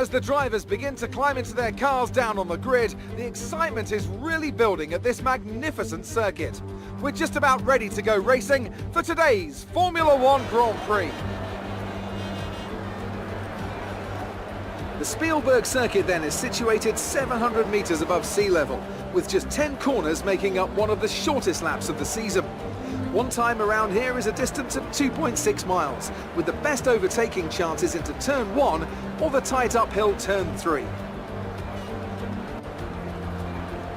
As the drivers begin to climb into their cars down on the grid, the excitement is really building at this magnificent circuit. We're just about ready to go racing for today's Formula One Grand Prix. The Spielberg circuit then is situated 700 metres above sea level, with just 10 corners making up one of the shortest laps of the season. One time around here is a distance of 2.6 miles, with the best overtaking chances into turn 1 or the tight uphill turn 3.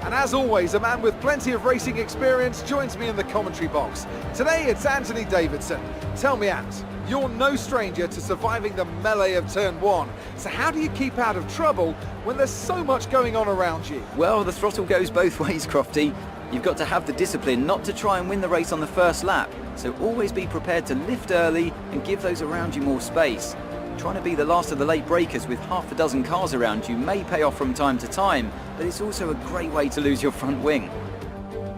And as always, a man with plenty of racing experience joins me in the commentary box. Today it's Anthony Davidson. Tell me, Ant, you're no stranger to surviving the melee of turn 1. So how do you keep out of trouble when there's so much going on around you? Well, the throttle goes both ways, Crofty. You've got to have the discipline not to try and win the race on the first lap, so always be prepared to lift early and give those around you more space. Trying to be the last of the late breakers with half a dozen cars around you may pay off from time to time, but it's also a great way to lose your front wing.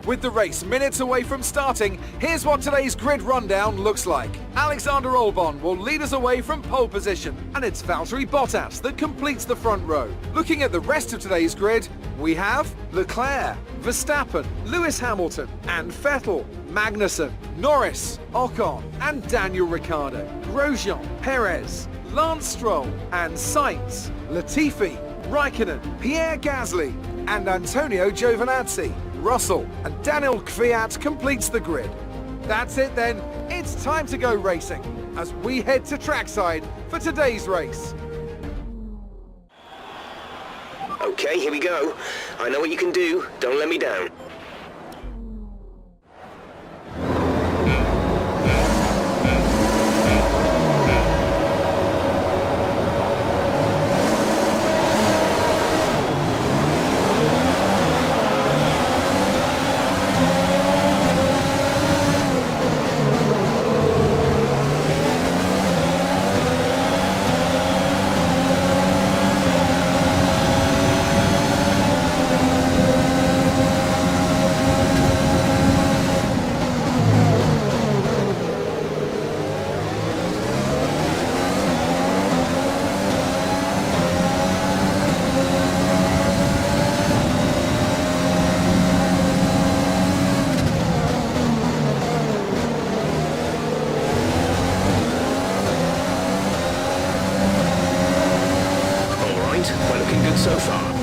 With the race minutes away from starting, here's what today's grid rundown looks like. Alexander Albon will lead us away from pole position, and it's Valtteri Bottas that completes the front row. Looking at the rest of today's grid, we have Leclerc, Verstappen, Lewis Hamilton and Vettel, Magnussen, Norris, Ocon and Daniel Ricciardo, Grosjean, Perez, Lance Stroll and Sainz, Latifi, Raikkonen, Pierre Gasly and Antonio Giovinazzi. Russell and Daniel Kvyat completes the grid. That's it then, it's time to go racing as we head to trackside for today's race. Okay, here we go. I know what you can do, don't let me down. We're looking good so far.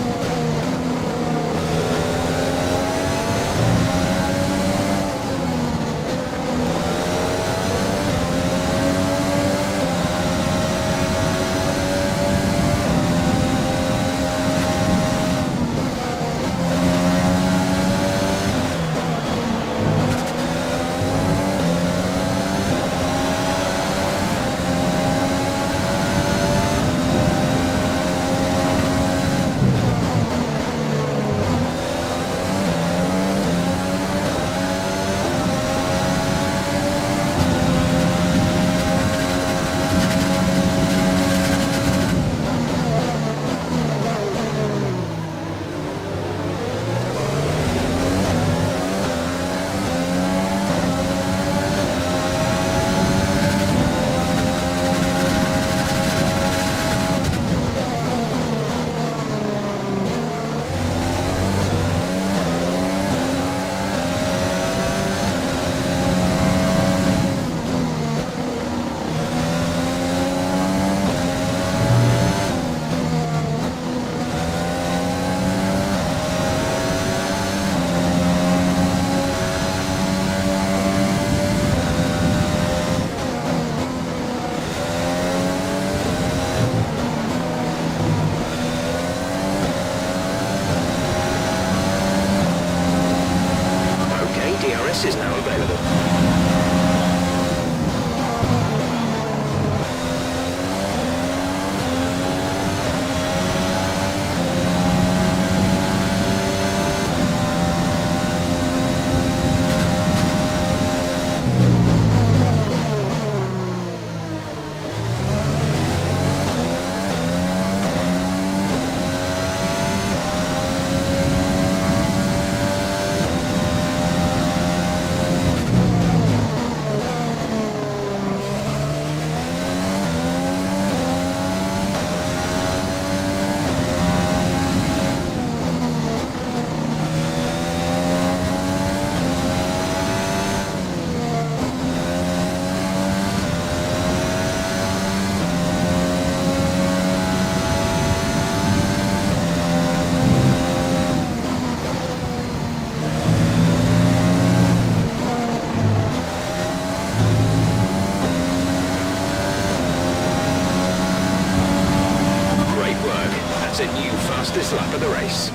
fastest lap of the race.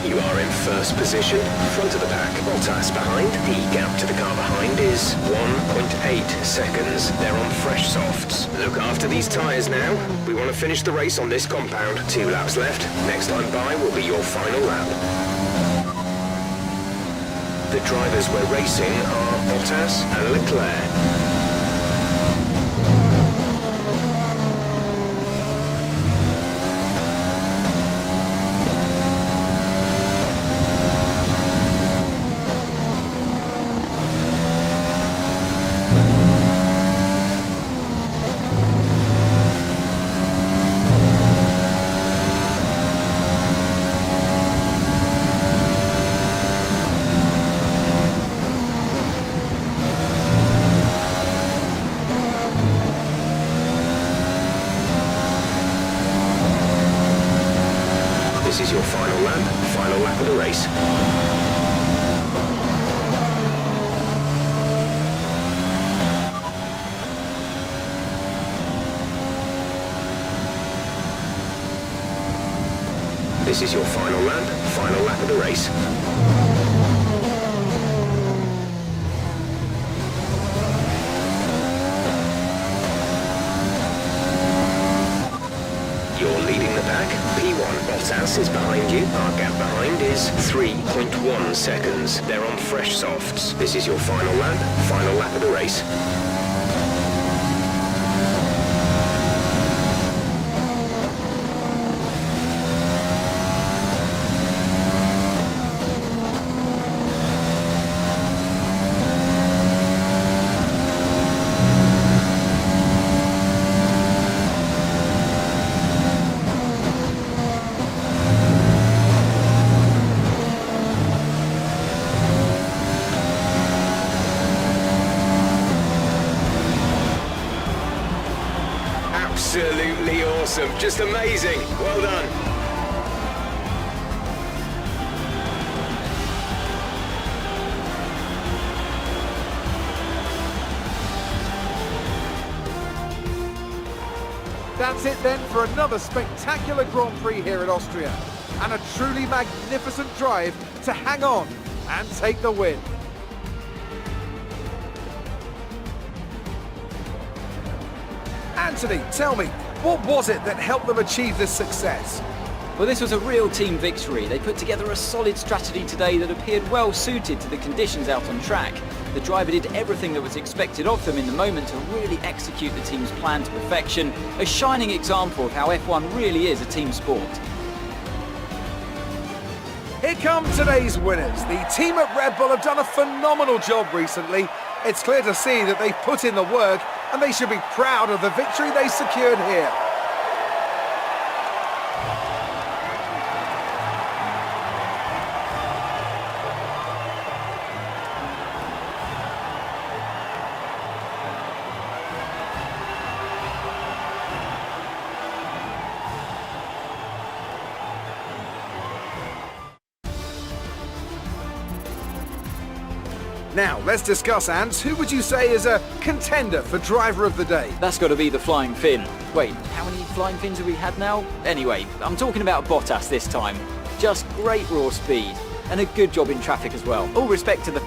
You are in first position, front of the pack. Bottas behind. The gap to the car behind is 1.8 seconds. They're on fresh softs. Look after these tyres now. We want to finish the race on this compound. 2 laps left. Next time by will be your final lap. The drivers we're racing are Bottas and Leclerc. This is your final lap of the race. This is your final lap of the race. You're leading the pack. P1 Bottas is behind you. Our gap behind is 3.1 seconds. They're on fresh softs. This is your final lap of the race. Absolutely awesome. Just amazing. Well done. That's it then for another spectacular Grand Prix here at Austria. And a truly magnificent drive to hang on and take the win. Anthony, tell me, what was it that helped them achieve this success? Well, this was a real team victory. They put together a solid strategy today that appeared well suited to the conditions out on track. The driver did everything that was expected of them in the moment to really execute the team's plan to perfection. A shining example of how F1 really is a team sport. Here come today's winners. The team at Red Bull have done a phenomenal job recently. It's clear to see that they've put in the work and they should be proud of the victory they secured here. Now, let's discuss, Ants. Who would you say is a contender for driver of the day? That's got to be the flying Finn. Wait, how many flying Finns have we had now? Anyway, I'm talking about Bottas this time. Just great raw speed and a good job in traffic as well. All respect to the